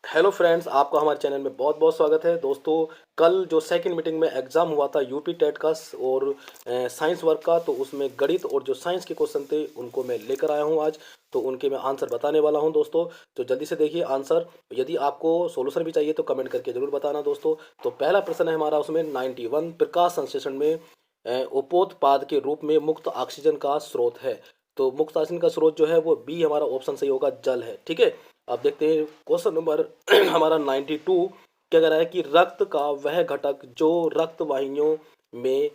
Hello friends, आपका हमारे channel में बहुत बहुत स्वागत है। दोस्तों, कल जो सेकंड मीटिंग में एग्ज़ाम हुआ था यूपी टेट का और साइंस वर्क का, तो उसमें गणित और जो साइंस के क्वेश्चन थे उनको मैं लेकर आया हूं आज। तो उनके मैं आंसर बताने वाला हूं दोस्तों। तो जल्दी से देखिए आंसर। यदि आपको सॉल्यूशन भी चाहिए तो कमेंट करके ज़रूर बताना दोस्तों। तो पहला प्रश्न है हमारा, उसमें 91 प्रकाश संश्लेषण में उपोत्पाद के रूप में मुक्त ऑक्सीजन का स्रोत है। तो मुक्त ऑक्सीजन का स्रोत जो है वो बी हमारा ऑप्शन सही होगा, जल है। ठीक है। अब देखते हैं क्वेश्चन नंबर हमारा 92। क्या कह रहा है कि रक्त का वह घटक जो रक्त वाहिनियों में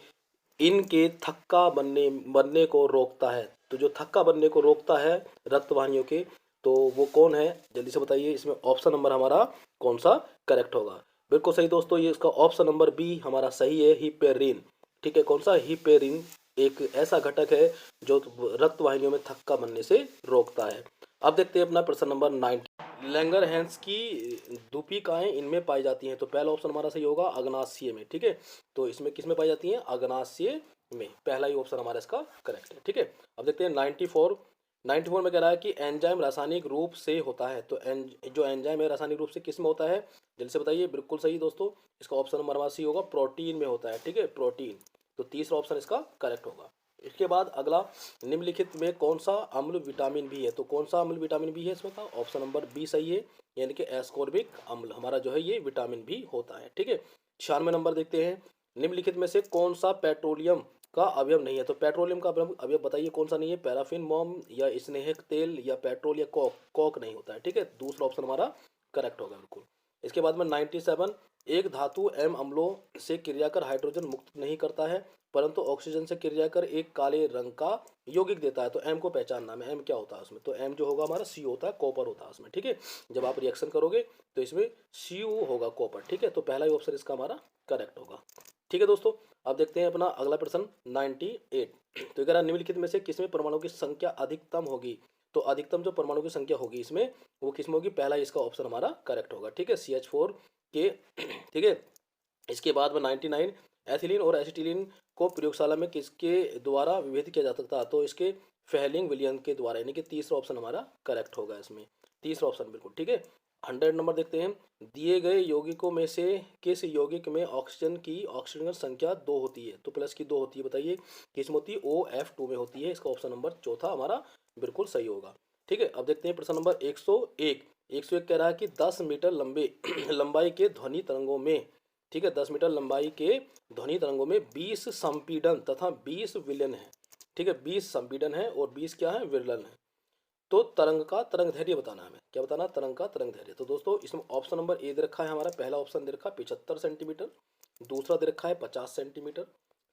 इनके थक्का बनने बनने को रोकता है। तो जो थक्का बनने को रोकता है रक्त वाहिनियों के, तो वो कौन है? जल्दी से बताइए। इसमें ऑप्शन नंबर हमारा कौन सा करेक्ट होगा? बिल्कुल सही दोस्तों, ये इसका ऑप्शन नंबर बी हमारा सही है, हिपेरिन। ठीक है, कौन सा? हिपेरिन एक ऐसा घटक है जो रक्त वाहिनियों में थक्का बनने से रोकता है। अब देखते हैं अपना प्रश्न नंबर 9। लैंगरहैंस की दूपिकाएं इनमें पाई जाती हैं। तो पहला ऑप्शन हमारा सही होगा, अग्नाशय में। ठीक है, तो इसमें किस में पाई जाती हैं? अग्नाशय में। पहला ही ऑप्शन हमारा इसका करेक्ट है। ठीक है। अब देखते हैं 94। 94 में कह रहा है कि एंजाइम रासायनिक रूप से होता है। तो जो एंजाइम है रासायनिक रूप से किस में होता है? जल्दी से बताइए। बिल्कुल सही दोस्तों, इसका ऑप्शन नंबर हमारा सी होगा, प्रोटीन में होता है। ठीक है, प्रोटीन। तो तीसरा ऑप्शन इसका करेक्ट होगा। इसके बाद अगला, निम्नलिखित में कौन सा अम्ल विटामिन बी है? तो कौन सा अम्ल विटामिन बी है इसमें का? ऑप्शन नंबर बी सही है, यानी कि एस्कॉर्बिक अम्ल हमारा जो है ये विटामिन बी होता है। ठीक है। 96 नंबर देखते हैं, निम्नलिखित में से कौन सा पेट्रोलियम का अवयव नहीं है? तो पेट्रोलियम का अवयव बताइए कौन सा नहीं है? पैराफिन, मोम या स्नेहक तेल या पेट्रोल या कोक? कोक नहीं होता है। ठीक है, दूसरा ऑप्शन हमारा करेक्ट होगा बिल्कुल। इसके बाद में 97, एक धातु एम अम्लों से क्रिया कर हाइड्रोजन मुक्त नहीं करता है परंतु ऑक्सीजन से क्रिया कर एक काले रंग का यौगिक देता है। तो एम को पहचानना है, एम क्या होता है उसमें? तो एम जो होगा हमारा सी होता है, कॉपर होता है उसमें। ठीक है, जब आप रिएक्शन करोगे तो इसमें सी होगा, कॉपर। ठीक है, तो पहला ही ऑप्शन इसका हमारा करेक्ट होगा। ठीक है दोस्तों, अब देखते हैं अपना अगला प्रश्न 98। तो अगर निम्नलिखित में से किसमें परमाणु की संख्या अधिकतम होगी? तो अधिकतम जो परमाणु की संख्या होगी इसमें, वो किसमें होगी? पहला इसका ऑप्शन हमारा करेक्ट होगा। ठीक है, CH4 के। ठीक है। इसके बाद में 99, एथिलीन और एसिटिलीन को प्रयोगशाला में किसके द्वारा विभेद किया जा सकता है? तो इसके फेहलिंग विलियन के द्वारा, यानी कि तीसरा ऑप्शन हमारा करेक्ट होगा इसमें। तीसरा ऑप्शन बिल्कुल ठीक है। 100 नंबर देखते हैं, दिए गए यौगिकों में से किस यौगिक में ऑक्सीजन की ऑक्सीजन संख्या 2 होती है? तो प्लस की 2 होती है, बताइए किस में होती है? OF2 में होती है। इसका ऑप्शन नंबर चौथा हमारा बिल्कुल सही होगा। ठीक है, अब देखते हैं प्रश्न नंबर 101। 101 कह रहा है कि 10 मीटर लंबे लंबाई के ध्वनि तरंगों में, ठीक है, 10 मीटर लंबाई के ध्वनि तरंगों में 20 संपीड़न तथा 20 विलयन है। ठीक है, 20 संपीड़न है और 20 क्या है? विरलन है। तो तरंग का तरंग धैर्य बताना है हमें। क्या बताना? तरंग का तरंग धैर्य। तो दोस्तों इसमें ऑप्शन नंबर ए दे रखा है हमारा, पहला ऑप्शन दे रखा है 75 सेंटीमीटर, दूसरा दे रखा है 50 सेंटीमीटर,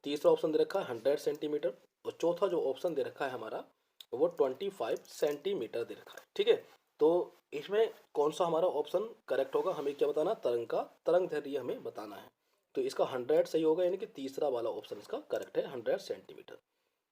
तीसरा ऑप्शन दे रखा है 100 सेंटीमीटर, और चौथा जो ऑप्शन दे रखा है हमारा वो 25 सेंटीमीटर दे रखा है। ठीक है, तो इसमें कौन सा हमारा ऑप्शन करेक्ट होगा? हमें क्या बताना? तरंग का तरंग धैर्य हमें बताना है। तो इसका 100 सही होगा, यानी कि तीसरा वाला ऑप्शन इसका करेक्ट है, 100 सेंटीमीटर।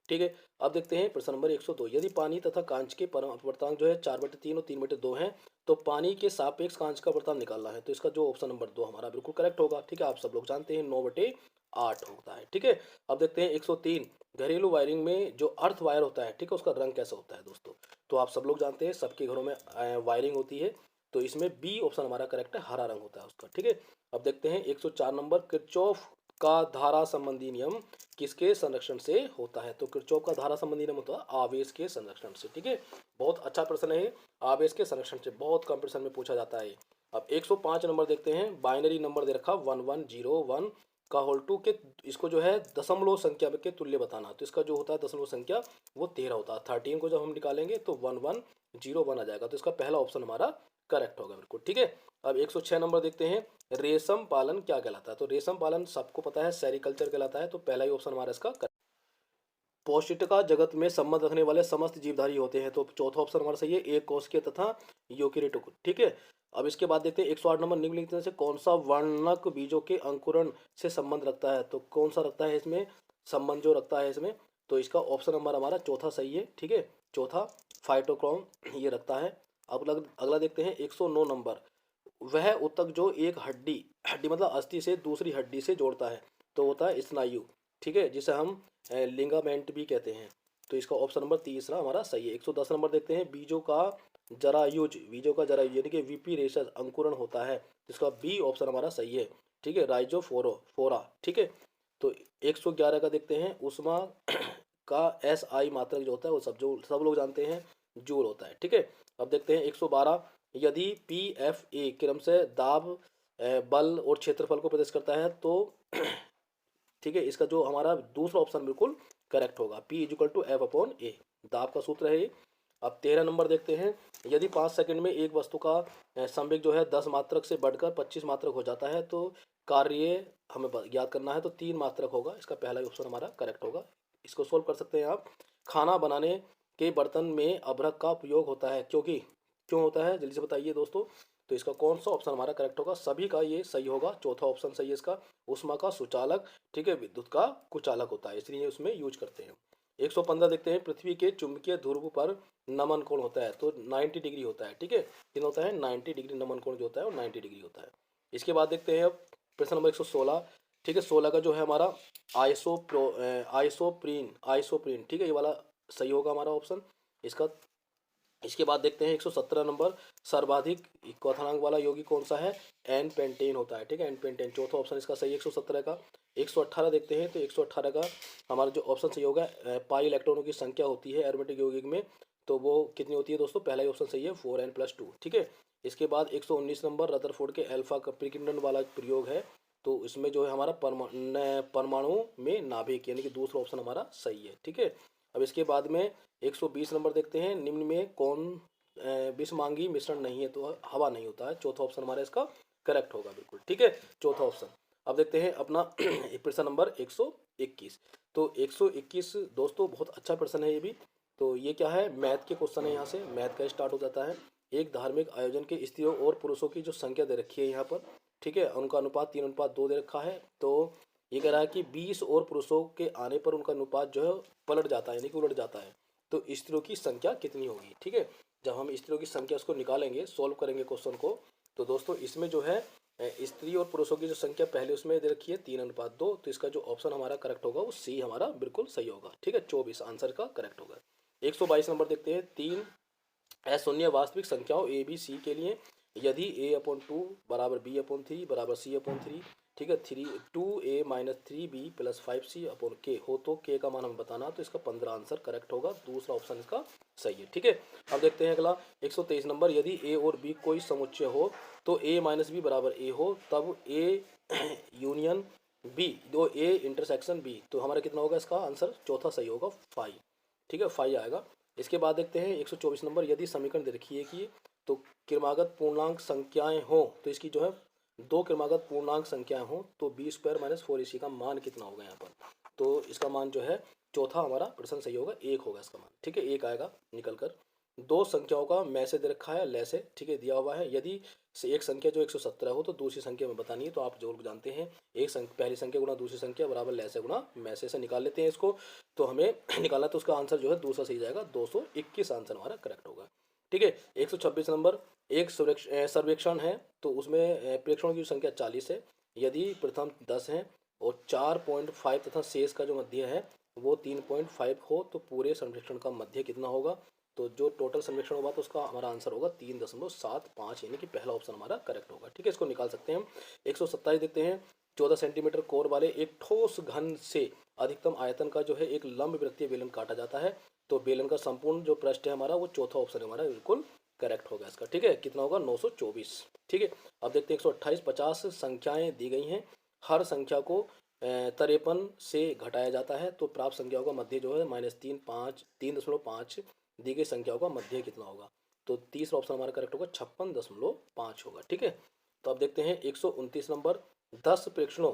ठीक है। अब देखते हैं प्रश्न नंबर 102। यदि पानी तथा कांच के अपवर्तनांक जो है 4/3 और 3/2 हैं, तो पानी के सापेक्ष कांच का अपवर्तनांक निकालना है। तो इसका जो ऑप्शन नंबर 2 हमारा बिल्कुल करेक्ट होगा। ठीक है, आप सब लोग जानते हैं 9/8 होता है। ठीक है। अब देखते हैं 103, घरेलू वायरिंग में जो अर्थ वायर होता है, ठीक है, उसका रंग कैसा होता है दोस्तों? तो आप सब लोग जानते हैं, सबके घरों में वायरिंग होती है। तो इसमें बी ऑप्शन हमारा करेक्ट है, हरा रंग होता है उसका। ठीक है। अब देखते हैं 104 नंबर, किरचॉफ का धारा संबंधी नियम किसके संरक्षण से होता है? तो किरचॉफ का धारा संबंधी नियम होता है आवेश के संरक्षण से। ठीक है, बहुत अच्छा प्रश्न है, आवेश के संरक्षण से बहुत कंपटीशन में पूछा जाता है। अब 105 नंबर देखते हैं, बाइनरी नंबर दे रखा 1101 का होल टू के, इसको जो है दशमलव संख्या के तुल्य बताना। तो इसका जो होता है दशमलव संख्या वो 13 होता है। 13 को जब हम निकालेंगे तो 1101 आ जाएगा। तो इसका पहला ऑप्शन हमारा करेक्ट होगा बिल्कुल। ठीक है। अब 106 नंबर देखते हैं, रेशम पालन क्या कहलाता है? तो रेशम पालन सबको पता है, सेरिकल्चर कहलाता है। तो पहला ही ऑप्शन हमारा इसका पौष्टिकता जगत में संबंध रखने वाले समस्त जीवधारी होते हैं। तो चौथा ऑप्शन हमारा सही है, एक कोशिकीय तथा यूकेरियोटिक। ठीक है। अब इसके बाद देखते हैं 108 नंबर, निम्नलिखित में से कौन सा वर्णक बीजों के अंकुरण से संबंध रखता है? तो कौन सा रखता है इसमें संबंध, जो रखता है इसमें? तो इसका ऑप्शन नंबर हमारा चौथा सही है। ठीक है, चौथा फाइटोक्रोम ये रखता है। अब अगला देखते हैं 109 नंबर, वह ऊतक जो एक हड्डी हड्डी मतलब अस्थि से दूसरी हड्डी से जोड़ता है, तो होता है स्नायु। ठीक है, जिसे हम लिगामेंट भी कहते हैं। तो इसका ऑप्शन नंबर तीसरा हमारा सही है। 110 नंबर देखते हैं, बीजों का जरायुज, बीजों का जरायुज यानी कि वीपी रेशा अंकुरण होता है, जिसका बी ऑप्शन हमारा सही है। ठीक है, राइजोफोरा। ठीक है, तो 111 का देखते हैं, उष्मा का एस आई मात्रक जो होता है वो सब लोग जानते हैं, जूल होता है। ठीक है, अब देखते हैं 112, यदि पी एफ ए क्रम से दाब, बल और क्षेत्रफल को प्रदर्शित करता है तो ठीक है, इसका जो हमारा दूसरा ऑप्शन बिल्कुल करेक्ट होगा, P is equal to F upon A, दाब का सूत्र है ये। अब 13 नंबर देखते हैं, यदि 5 सेकंड में एक वस्तु का संवेग जो है 10 मात्रक से बढ़कर 25 मात्रक हो जाता है तो कार्य हमें याद करना है, तो 3 मात्रक होगा, इसका पहला ऑप्शन हमारा करेक्ट होगा। इसको सोल्व कर सकते हैं आप। खाना बनाने के बर्तन में अभ्रक का प्रयोग होता है, क्यों होता है, जल्दी से बताइए दोस्तों। तो इसका कौन सा ऑप्शन हमारा करेक्ट होगा, सभी का ये सही होगा, चौथा ऑप्शन सही है इसका, उष्मा का सुचालक, ठीक है, विद्युत का कुचालक होता है, इसलिए उसमें यूज करते हैं। 115 देखते हैं, पृथ्वी के चुंबकीय ध्रुव पर नमन कोण होता है, तो 90 डिग्री होता है। ठीक है, कितना होता है, 90 डिग्री नमन कोण जो होता है वो 90 डिग्री होता है। इसके बाद देखते हैं अब प्रश्न नंबर 116। ठीक है, 16 का जो है हमारा आइसोप्रीन, ठीक है, ये वाला सही होगा हमारा ऑप्शन इसका। इसके बाद देखते हैं 117 नंबर, सर्वाधिक क्वथनांक वाला यौगिक कौन सा है, एन पेंटेन होता है। ठीक है, एन पेंटेन, चौथा ऑप्शन इसका सही है 117 का। 118 देखते हैं, तो 118 का हमारा जो ऑप्शन सही होगा, पाई इलेक्ट्रॉनों की संख्या होती है एरोमेटिक यौगिक में, तो वो कितनी होती है दोस्तों, पहला ही ऑप्शन सही है 4n+2। ठीक है, इसके बाद 119 नंबर, रदरफोर्ड के अल्फा का प्रकीर्णन वाला प्रयोग है, तो इसमें जो है हमारा परमाणु में नाभिक, यानी कि दूसरा ऑप्शन हमारा सही है। ठीक है, अब इसके बाद में 120 नंबर देखते हैं, निम्न में कौन विषमांगी मिश्रण नहीं है, तो हवा नहीं होता है, चौथा ऑप्शन हमारा इसका करेक्ट होगा बिल्कुल। ठीक है, चौथा ऑप्शन। अब देखते हैं अपना प्रश्न नंबर 121। तो 121 दोस्तों बहुत अच्छा प्रश्न है ये भी। तो ये क्या है, मैथ के क्वेश्चन है, यहाँ से मैथ का स्टार्ट हो जाता है। एक धार्मिक आयोजन के स्त्रियों और पुरुषों की जो संख्या दे रखी है यहाँ पर, ठीक है, उनका अनुपात 3:2 दे रखा है। तो ये कह रहा है कि 20 और पुरुषों के आने पर उनका अनुपात जो है पलट जाता है, यानी कि उलट जाता है, तो स्त्रियों की संख्या कितनी होगी। ठीक है, जब हम स्त्रियों की संख्या उसको निकालेंगे, सोल्व करेंगे क्वेश्चन को, तो दोस्तों इसमें जो है स्त्री और पुरुषों की जो संख्या पहले उसमें दे रखी है 3:2, तो इसका जो ऑप्शन हमारा करेक्ट होगा वो सी हमारा बिल्कुल सही होगा। ठीक है, 24 आंसर का करेक्ट होगा। 122 नंबर देखते हैं, 3 अशून्य वास्तविक संख्याओं ए बी सी के लिए यदि a/2 बराबर b/3 बराबर c/3, ठीक है, 2a-3b+5c/k हो तो k का मान हमें बताना, तो इसका 15 आंसर करेक्ट होगा, दूसरा ऑप्शन इसका सही है। ठीक है, अब देखते हैं अगला 123 नंबर, यदि a और b कोई समुच्चय हो तो a-b बराबर a हो, तब a यूनियन b, दो a इंटरसेक्शन b, तो हमारा कितना होगा इसका आंसर, चौथा सही होगा 5। ठीक है, 5 आएगा। इसके बाद देखते हैं 124 नंबर, यदि समीकरण दे रखी है कि तो क्रमागत पूर्णांक संख्याएं हो, तो इसकी जो है 2 क्रमागत पूर्णांक संख्याएं हो तो b² - 4ac का मान कितना होगा यहाँ पर, तो इसका मान जो है चौथा हमारा प्रश्न सही होगा, 1 होगा इसका मान। ठीक है, 1 आएगा निकल कर। दो संख्याओं का मैं से दे रखा है, ले से, ठीक है, दिया हुआ है, यदि एक संख्या जो 117 हो तो दूसरी संख्या में बतानी है, तो आप जो जानते हैं पहली संख्या गुणा दूसरी संख्या बराबर ले से गुणा मैं से निकाल लेते हैं इसको, तो हमें निकालना, तो उसका आंसर जो है दूसरा सही जाएगा, 221 आंसर हमारा करेक्ट होगा। ठीक है, 126 नंबर, एक सर्वेक्षण है, तो उसमें प्रेक्षणों की संख्या 40 है, यदि प्रथम 10 है और 4.5 तथा शेष का जो मध्य है वो 3.5 हो तो पूरे सर्वेक्षण का मध्य कितना होगा, तो जो टोटल सर्वेक्षण होगा तो उसका हमारा आंसर होगा 3.75, यानी कि पहला ऑप्शन हमारा करेक्ट होगा। ठीक है, इसको निकाल सकते हैं हम। 127 देखते हैं, 14 सेंटीमीटर कोर वाले एक ठोस घन से अधिकतम आयतन का जो है एक लंब वृत्तीय बेलन काटा जाता है, तो बेलन का संपूर्ण जो पृष्ठ है हमारा वो चौथा ऑप्शन हमारा बिल्कुल करेक्ट होगा इसका। ठीक है, कितना होगा, 924। ठीक है, अब देखते हैं 128, 50 संख्याएं दी गई हैं, हर संख्या को 53 से घटाया जाता है, तो प्राप्त संख्याओं का मध्य जो है -3.5 दी गई संख्याओं का मध्य कितना होगा, तो तीसरा ऑप्शन हमारा करेक्ट होगा, 56.5 होगा। ठीक है, तो अब देखते हैं 129 नंबर, 10 प्रेक्षणों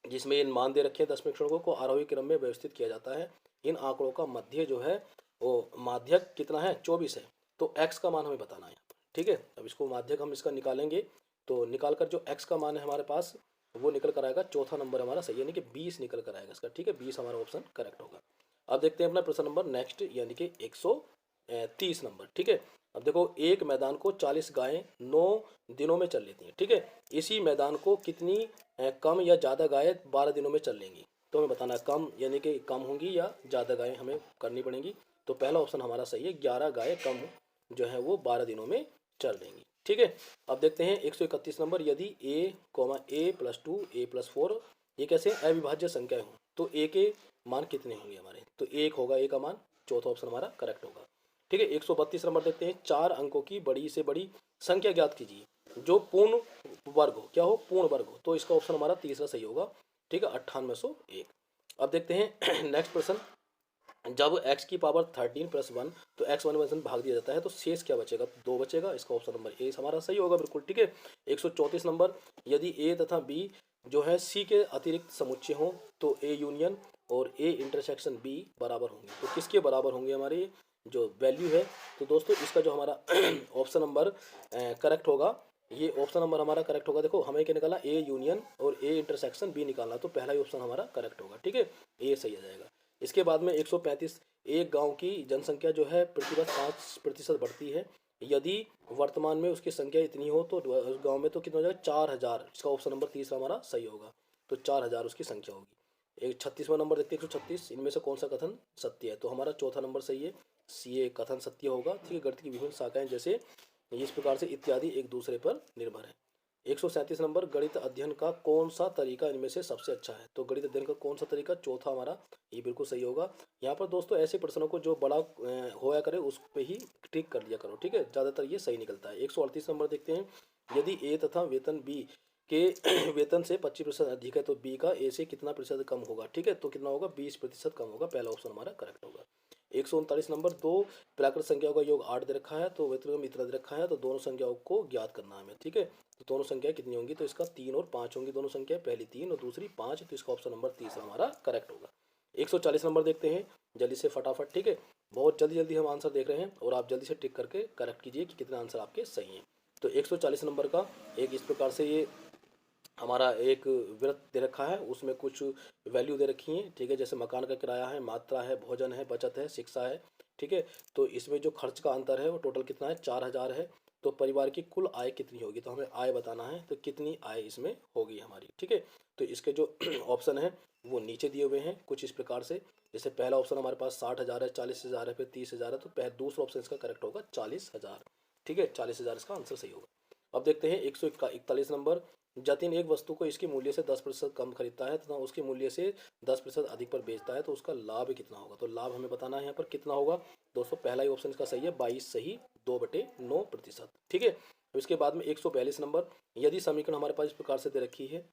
जिसमें इन मान दे रखे हैं, 10 प्रेक्षणों को आरोही क्रम में व्यवस्थित किया जाता है, इन आंकड़ों का मध्य जो है वो माध्यक कितना है, 24 है, तो x का मान हमें बताना है यहाँ पर। ठीक है, अब इसको माध्यक हम इसका निकालेंगे, तो निकाल कर जो x का मान है हमारे पास वो निकल कर आएगा, चौथा नंबर हमारा सही, यानी कि 20 निकल कर आएगा इसका। ठीक है, 20 हमारा ऑप्शन करेक्ट होगा। अब देखते हैं अपना प्रश्न नंबर नेक्स्ट, यानी कि 130 नंबर। ठीक है, अब देखो, एक मैदान को 40 गायें 9 दिनों में चल लेती हैं। ठीक है, इसी मैदान को कितनी कम या ज़्यादा गायें 12 दिनों में चल लेंगी, तो हमें बताना है कम यानी कि कम होंगी या ज़्यादा गायें हमें करनी पड़ेंगी, तो पहला ऑप्शन हमारा सही है, 11 गायें कम जो है वो 12 दिनों में चल देंगी। ठीक है, अब देखते हैं 131 नंबर, यदि a+2 a+4 ये कैसे अविभाज्य संख्याएं हों तो a के मान कितने होंगे हमारे, तो 1 होगा a का मान, चौथा ऑप्शन हमारा करेक्ट होगा। ठीक है, 132 नंबर देखते हैं, 4 अंकों की बड़ी से बड़ी संख्या ज्ञात कीजिए जो पूर्ण वर्ग हो, क्या हो, पूर्ण वर्ग हो, तो इसका ऑप्शन हमारा तीसरा सही होगा। ठीक है, 9801। अब देखते हैं नेक्स्ट प्रश्न, जब x की पावर 13+1 तो x1 भाग दिया जाता है तो शेष क्या बचेगा, 2 बचेगा, इसका ऑप्शन नंबर ए हमारा सही होगा बिल्कुल। ठीक है, 134 नंबर, यदि a तथा b जो है c के अतिरिक्त समुच्चय हों तो a यूनियन और a इंटरसेक्शन b बराबर होंगे, तो किसके बराबर होंगे हमारे जो वैल्यू है, तो दोस्तों इसका जो हमारा ऑप्शन नंबर करेक्ट होगा, ये ऑप्शन नंबर हमारा करेक्ट होगा। देखो हमें क्या निकाला, ए यूनियन और ए इंटरसेक्शन बी निकालना, तो पहला ही ऑप्शन हमारा करेक्ट होगा। ठीक है, ए सही आ जाएगा। इसके बाद में 135, एक गांव की जनसंख्या जो है प्रतिवर्ष 5% बढ़ती है, यदि वर्तमान में उसकी संख्या इतनी हो तो उस गांव में तो कितना हो जाएगा, 4000, इसका ऑप्शन नंबर तीसरा हमारा सही होगा, तो 4000 उसकी संख्या होगी। एक 36वां नंबर देखते हैं, 136, इनमें से कौन सा कथन सत्य है, तो हमारा चौथा नंबर सही है, सी ए कथन सत्य होगा। ठीक है, गणित की विभिन्न शाखाएं जैसे इस प्रकार से इत्यादि एक दूसरे पर निर्भर है। 137 नंबर, गणित अध्ययन का कौन सा तरीका इनमें से सबसे अच्छा है, तो गणित अध्ययन का कौन सा तरीका, चौथा हमारा ये बिल्कुल सही होगा। यहाँ पर दोस्तों ऐसे प्रश्नों को जो बड़ा होया करे उस पर ही टिक कर दिया करो। ठीक है, ज़्यादातर ये सही निकलता है। 138 नंबर देखते हैं, यदि ए तथा वेतन बी के वेतन से 25% अधिक है तो बी का ए से कितना प्रतिशत कम होगा। ठीक है, तो कितना होगा, 20% कम होगा, पहला ऑप्शन हमारा करेक्ट होगा। 139 नंबर, दो प्राकृत संख्याओं का योग 8 दे रखा है तो व्यतिक्रम इतना दे रखा है, तो दोनों संख्याओं को ज्ञात करना है हमें। ठीक है, तो दोनों संख्याएं कितनी होंगी, तो इसका 3 और 5 होंगी दोनों संख्याएं, पहली 3 और दूसरी 5, तो इसका ऑप्शन नंबर तीसरा हमारा करेक्ट होगा। 140 नंबर देखते हैं जल्दी से फटाफट। ठीक है, बहुत जल्दी जल्दी हम आंसर देख रहे हैं और आप जल्दी से टिक करके करेक्ट कीजिए कि कितने आंसर आपके सही हैं। तो 140 नंबर का एक इस प्रकार से ये हमारा एक व्रत दे रखा है, उसमें कुछ वैल्यू दे रखी है। ठीक है, जैसे मकान का किराया है, मात्रा है, भोजन है, बचत है, शिक्षा है। ठीक है, तो इसमें जो खर्च का अंतर है वो टोटल कितना है, 4000 है। तो परिवार की कुल आय कितनी होगी, तो हमें आय बताना है, तो कितनी आय इसमें होगी हमारी। ठीक है, तो इसके जो ऑप्शन है वो नीचे दिए हुए हैं कुछ इस प्रकार से, जैसे पहला ऑप्शन हमारे पास 60,000 है, 40,000 है, फिर 30,000 है, तो दूसरा ऑप्शन इसका करेक्ट होगा 40,000। ठीक है, 40,000 इसका आंसर सही होगा। अब देखते हैं 141 नंबर, जतिन एक वस्तु को इसके मूल्य से 10% कम खरीदता है तथा उसके मूल्य से 10% अधिक पर बेचता है तो उसका लाभ कितना होगा, तो लाभ हमें बताना है यहाँ पर कितना होगा। दोस्तों पहला ही ऑप्शन इसका सही है, 22 सही 2/9%। ठीक है, तो इसके बाद में 142 नंबर, यदि समीकरण हमारे पास इस प्रकार से दे रखी है,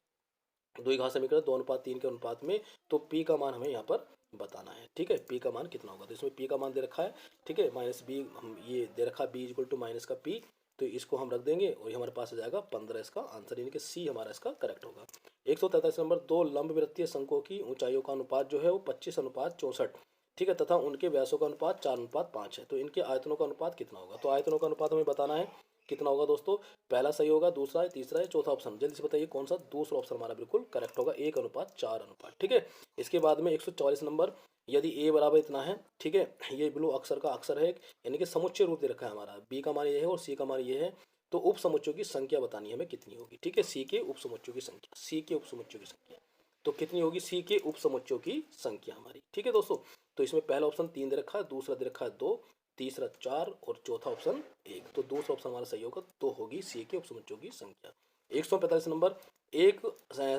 द्विघात समीकरण 2:3 के अनुपात में, तो पी का मान हमें यहाँ पर बताना है। ठीक है, पी का मान कितना होगा, तो इसमें पी का मान दे रखा है। ठीक है, -b हम ये दे रखा है, b इक्वल टू माइनस का p, तो इसको हम रख देंगे और ये हमारे पास आ जाएगा 15, इसका आंसर यानी कि सी हमारा इसका करेक्ट होगा। 143 नंबर, दो लंब वृत्तीय शंकों की ऊंचाइयों का अनुपात जो है वो 25:64। ठीक है, तथा उनके व्यासों का अनुपात 4:5 है, तो इनके आयतनों का अनुपात कितना होगा, तो आयतनों का अनुपात हमें बताना है कितना होगा। दोस्तों पहला सही होगा, दूसरा है, तीसरा है, चौथा ऑप्शन जल्दी से बताइए कौन सा, दूसरा ऑप्शन हमारा बिल्कुल करेक्ट होगा, 1:4। ठीक है, इसके बाद में 144 नंबर, यदि ए बराबर इतना है, ठीक है, ये ब्लू अक्षर का अक्षर है, यानी कि समुच्चय रूप दे रखा है हमारा, बी का मान ये है और सी का मान ये है, तो उप समुच्चयों की संख्या बतानी है हमें कितनी होगी। ठीक है, सी के उप समुच्चयों की संख्या, सी के उप समुच्चयों की संख्या तो कितनी होगी, सी के उप समुच्चयों की संख्या हमारी। ठीक है दोस्तों, तो इसमें पहला ऑप्शन 3 दे रखा है, दूसरा दे रखा है 2, तीसरा 4 और चौथा ऑप्शन 1, तो दूसरा ऑप्शन हमारा सही होगा, तो होगी सी के उप समुच्चयों की संख्या। 145 नंबर, एक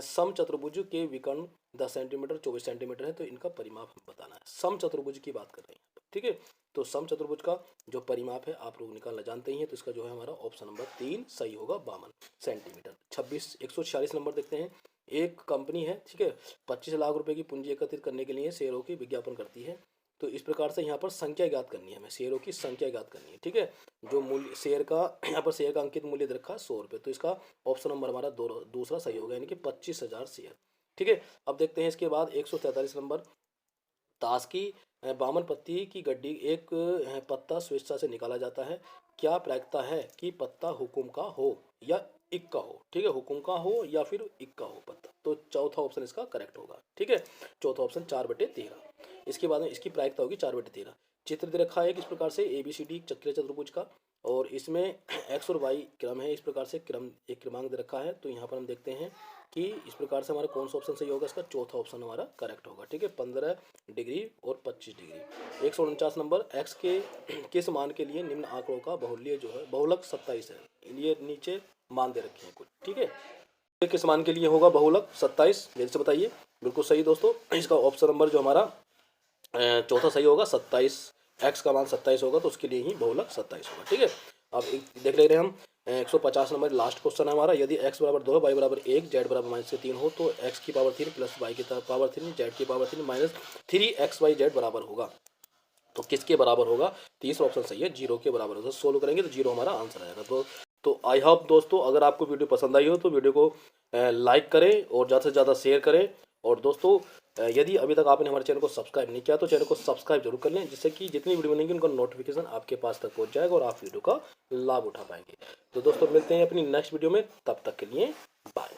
समचतुर्भुज के विकर्ण 10 सेंटीमीटर 24 सेंटीमीटर है, तो इनका परिमाप हमें बताना है। समचतुर्भुज की बात कर रहे हैं, ठीक है, तो समचतुर्भुज का जो परिमाप है आप लोग निकालना जानते ही हैं, तो इसका जो है हमारा ऑप्शन नंबर 3 सही होगा, 52 सेंटीमीटर। 146 नंबर देखते हैं, एक कंपनी है, ठीक है, 25 लाख रुपए की पूंजी एकत्रित करने के लिए शेयरों की विज्ञापन करती है, तो इस प्रकार से यहाँ पर संख्या ज्ञात करनी है हमें, शेयरों की संख्या ज्ञात करनी है। ठीक है, जो मूल्य शेयर का यहाँ पर शेयर का अंकित मूल्य दे रखा है 100 रुपये, तो इसका ऑप्शन नंबर हमारा दूसरा सही होगा, यानी कि 25,000 शेयर। ठीक है, अब देखते हैं इसके बाद 143 नंबर, ताश की 52 पत्ती की गड्डी एक पत्ता स्वेच्छा से निकाला जाता है, क्या प्रायिकता है कि पत्ता हुकुम का हो या इक्का हो। ठीक है, हुकुम का हो या फिर इक्का हो पत्ता, तो चौथा ऑप्शन इसका करेक्ट होगा। ठीक है, चौथा ऑप्शन 4/13। इसके बाद में इसकी प्रायिकता होगी 4/13। चित्र दे रखा है इस प्रकार से ABCD चक्रीय चतुर्भुज का, और इसमें एक्स और वाई क्रम है, इस प्रकार से क्रम एक क्रमांक दे रखा है। तो यहाँ पर हम देखते हैं कि इस प्रकार से हमारा कौन सा ऑप्शन सही होगा, इसका चौथा ऑप्शन हमारा करेक्ट होगा। ठीक है, 15 डिग्री और 25 डिग्री। 149 नंबर, एक्स के किस मान के लिए निम्न आंकड़ों का बहुल्य जो है बहुलक 27 है। ये नीचे मान दे रखे हैं कुछ। ठीक है, ये किस मान के लिए होगा बहुलक 27, जल्दी से बताइए। बिल्कुल सही दोस्तों, इसका ऑप्शन नंबर जो हमारा चौथा सही होगा 27। एक्स का मान 27 होगा तो उसके लिए ही बहुलक 27 होगा। ठीक है, अब देख ले रहे हैं हम 150 नंबर लास्ट क्वेश्चन है हमारा। यदि x बराबर 2 वाई बराबर 1 जेड बराबर -3 हो तो x की पावर 3 प्लस वाई की पावर 3 जेड की पावर 3 माइनस 3xyz बराबर होगा। तो किसके बराबर होगा? तीसरा ऑप्शन सही है, 0 के बराबर होगा। सोल्व करेंगे तो 0 हमारा आंसर आएगा। तो आई होप दोस्तों अगर आपको वीडियो पसंद आई हो तो वीडियो को लाइक करें और ज़्यादा से ज़्यादा शेयर करें। और दोस्तों यदि अभी तक आपने हमारे चैनल को सब्सक्राइब नहीं किया तो चैनल को सब्सक्राइब जरूर कर लें, जिससे कि जितनी वीडियो बनेंगी उनका नोटिफिकेशन आपके पास तक पहुंच जाएगा और आप वीडियो का लाभ उठा पाएंगे। तो दोस्तों मिलते हैं अपनी नेक्स्ट वीडियो में, तब तक के लिए बाय।